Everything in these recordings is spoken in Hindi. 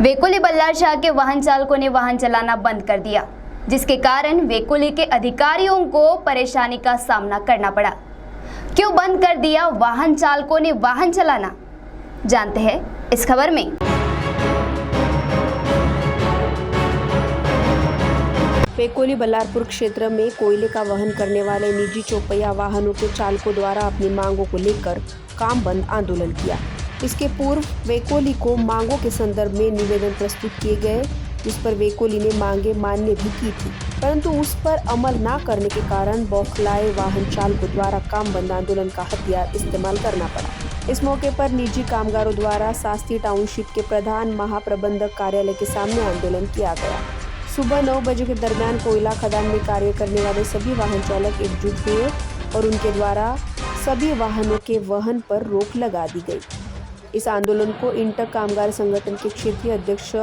वेकोली बल्लाशाह के वाहन चालकों ने वाहन चलाना बंद कर दिया, जिसके कारण वेकोली के अधिकारियों को परेशानी का सामना करना पड़ा। क्यों बंद कर दिया वाहन चालकों ने वाहन चलाना, जानते हैं इस खबर में। वेकोली बल्लारपुर क्षेत्र में कोयले का वहन करने वाले निजी चौपहिया वाहनों के चालकों द्वारा अपनी मांगों को लेकर काम बंद आंदोलन किया। इसके पूर्व वेकोली को मांगों के संदर्भ में निवेदन प्रस्तुत किए गए, जिस पर वेकोली ने मांगे मान्य भी की थी, परंतु उस पर अमल न करने के कारण बौखलाए वाहन चालकों द्वारा काम बंद आंदोलन का हथियार इस्तेमाल करना पड़ा। इस मौके पर निजी कामगारों द्वारा शास्त्री टाउनशिप के प्रधान महाप्रबंधक कार्यालय के सामने आंदोलन किया गया। सुबह 9 बजे के दरमियान कोयला खदान में कार्य करने वाले सभी वाहन चालक एकजुट हुए और उनके द्वारा सभी वाहनों के वहन पर रोक लगा दी गई। इस आंदोलन को इंटर कामगार संगठन के क्षेत्रीय अध्यक्ष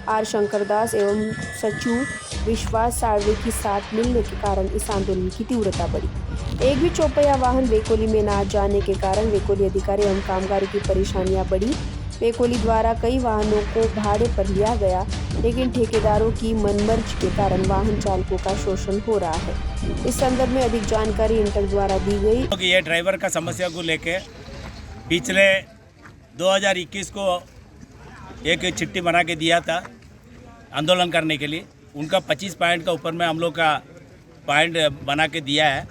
आर शंकरदास एवं सचिव विश्वास साळवे की साथ मिलने के कारण इस आंदोलन की तीव्रता बढ़ी। एक भी चौपहिया वाहन वेकोली में न जाने के कारण वेकोली अधिकारी एवं कामगारों की परेशानियां बढ़ी। वेकोली द्वारा कई वाहनों को भाड़े पर लिया गया, लेकिन ठेकेदारों की मनमर्जी के कारण वाहन चालकों का शोषण हो रहा है। इस संदर्भ में अधिक जानकारी इंटर द्वारा दी गई। ये ड्राइवर का समस्या को लेके पिछले 2021 को एक चिट्ठी बना के दिया था आंदोलन करने के लिए। उनका 25 पॉइंट का ऊपर में हम लोग का पॉइंट बना के दिया है।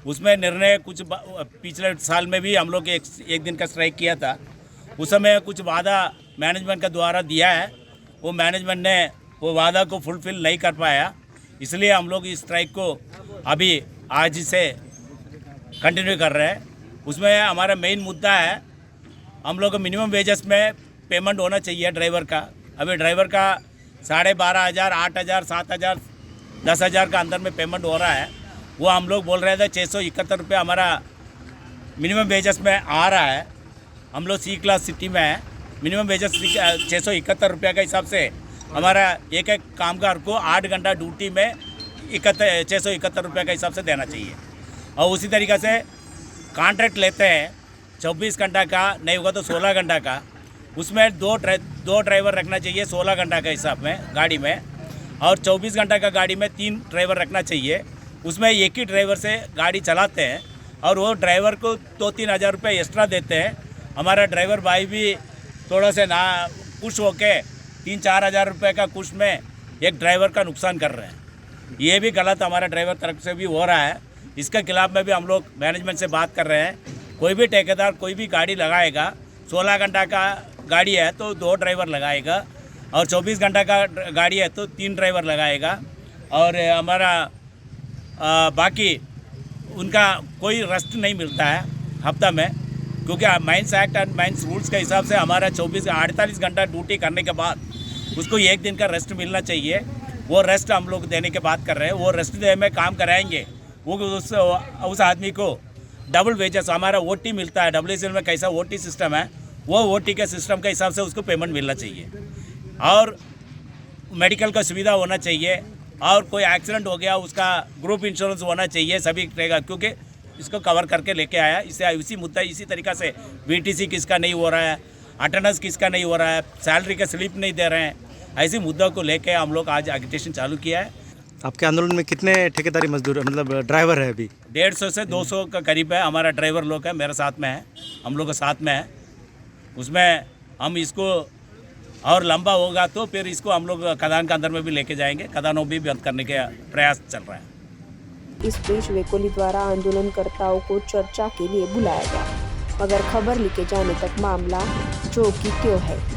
उसमें निर्णय कुछ पिछले साल में भी हम लोग एक दिन का स्ट्राइक किया था। उस समय कुछ वादा मैनेजमेंट का द्वारा दिया है, वो मैनेजमेंट ने वो वादा को फुलफिल नहीं कर पाया, इसलिए हम लोग इस स्ट्राइक को अभी आज से कंटिन्यू कर रहे हैं। उसमें हमारा मेन मुद्दा है, हम लोग को मिनिमम वेजेस में पेमेंट होना चाहिए ड्राइवर का। अभी ड्राइवर का 12,500, 8,000, 7,000, 10,000 का अंदर में पेमेंट हो रहा है। वो हम लोग बोल रहे थे 671 रुपये हमारा मिनिमम वेजेस में आ रहा है। हम लोग सी क्लास सिटी में है। मिनिमम वेजेस 671 रुपये के हिसाब से हमारा एक एक कामगार को 8 घंटा ड्यूटी में 671 रुपये के हिसाब से देना चाहिए। और उसी तरीक़े से कॉन्ट्रैक्ट लेते हैं 24 घंटा का, नहीं होगा तो 16 घंटा का। उसमें दो ड्राइवर रखना चाहिए 16 घंटा के हिसाब में गाड़ी में, और 24 घंटा का गाड़ी में 3 ड्राइवर रखना चाहिए। उसमें एक ही ड्राइवर से गाड़ी चलाते हैं और वो ड्राइवर को 2-3 हज़ार रुपये एक्स्ट्रा देते हैं। हमारा ड्राइवर भाई भी थोड़ा से ना खुश होके 3-4 हज़ार रुपये का कुछ में एक ड्राइवर का नुकसान कर रहे हैं। ये भी गलत हमारा ड्राइवर तरफ से भी हो रहा है। इसके खिलाफ में भी हम लोग मैनेजमेंट से बात कर रहे हैं। कोई भी ठेकेदार कोई भी गाड़ी लगाएगा, 16 घंटा का गाड़ी है तो 2 ड्राइवर लगाएगा, और 24 घंटा का गाड़ी है तो 3 ड्राइवर लगाएगा। और हमारा बाकी उनका कोई रेस्ट नहीं मिलता है हफ्ता में, क्योंकि mines act and mines rules के हिसाब से हमारा 48 घंटा ड्यूटी करने के बाद उसको एक दिन का रेस्ट मिलना चाहिए। वो रेस्ट हम लोग देने की बात कर रहे हैं। वो रेस्ट डे में काम कराएंगे, वो उस आदमी को डबल वेजेस, हमारा ओटी मिलता है। WSL में कैसा ओटी सिस्टम है, वो ओटी के सिस्टम के हिसाब से उसको पेमेंट मिलना चाहिए। और मेडिकल का सुविधा होना चाहिए, और कोई एक्सीडेंट हो गया उसका ग्रुप इंश्योरेंस होना चाहिए सभी रहेगा, क्योंकि इसको कवर करके लेके आया। इससे इसी मुद्दा इसी तरीक़ा से VTC किसका नहीं हो रहा है, अटेंडेंस किसका नहीं हो रहा है, सैलरी का स्लिप नहीं दे रहे हैं, ऐसी मुद्दों को लेके हम लोग आज एजिटेशन चालू किया है। आपके आंदोलन में कितने ठेकेदारी मजदूर मतलब ड्राइवर है अभी? 150 से 200 का करीब है हमारा ड्राइवर लोग है, मेरे साथ में है, हम लोग के साथ में है। उसमें हम इसको और लंबा होगा तो फिर इसको हम लोग खदान के अंदर में भी लेके जाएंगे। खदानों भी बंद करने के प्रयास चल रहा है। इस बीच वेकोली द्वारा आंदोलनकर्ताओं को चर्चा के लिए बुलाया गया, मगर खबर लिखे जाने तक मामला जो कि त्यों है।